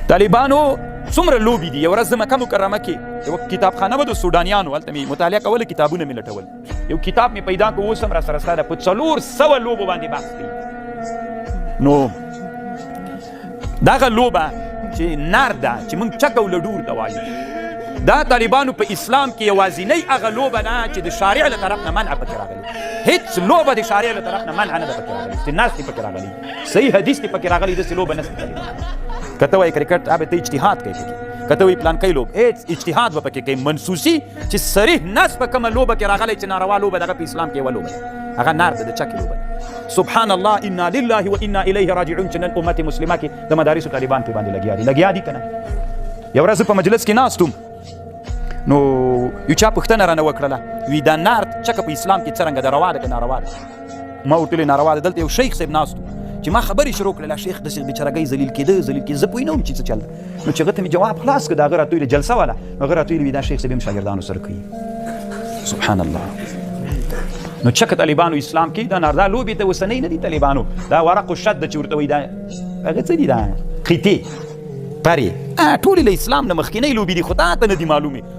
طالبانو څومره لوبې دي. یو ورځ د مکه مکرمه کې یو کتابخانه به د سودانیانو، هلته مې مطالعه کوله، کتابونه مې لټول. یو کتاب مې پیدا کړ، اوس هم راسره ستا ده، په 400 لوبو باندې بحث کوي. نو دغه لوبه چې نر ده چې موږ چک او لډور ته وایو، دا طالبانو په اسلام کې یوازینۍ هغه لوبه ده چې د شارع له طرف نه منع پکې راغلي. هیڅ لوبه د شارع له طرف نه منع نه ده پکې راغلي، استناس دې پکې راغلي، صحیح حدیث دې پکې راغلی، داسې لوبه نشته. کته وایي کرکټ هغه ته اجتهاد کوي پکې، کته وایي پلان کوي لوب، هیڅ اجتهاد به پکې کوي. منسوسي چې صریح نص په کومه لوبه کې راغلی چې ناروا لوبه دغه په اسلام کې یوه لوبه ده، هغه نار ده، د چکې لوبه ده. سبحان الله، انا لله و انا الیه راجعون. چې نن امت مسلمه کې د مدارسو طالبان پې باندې لګیا دي که نه. یو ورځ په مجلس کې ناست وم، نو یو چا پوښتنه رانه وکړله، وی دا نار چکه په اسلام کې څرنګه ده، روا ده که ناروا ده؟ ما ورته ویلې ناروا ده. دلته یو شیخ صاحب ناست و چې ما خبرې شروع کړله، شیخ داسې بېچارهګۍ ذلیل کېده، زه پوه نه وم چې څه چل ده. نو چې هغه ته مې جواب خلاص کړ، د هغه راته ویلې جلسه واله، نو هغه راته ویلې دا شیخ صاحب هم شاګردانو سره کوي. سبحان الله. نو چکه طالبانو اسلام کې دا ناردا لوبې ته اوسنۍ نه دي طالبانو، دا ورق الشد چې ورته وایي، دا هغه څه دي، دا خیتې پرې ټولې له اسلام نه مخکینۍ لوبې دي، خو تا ته نه دي معلومې.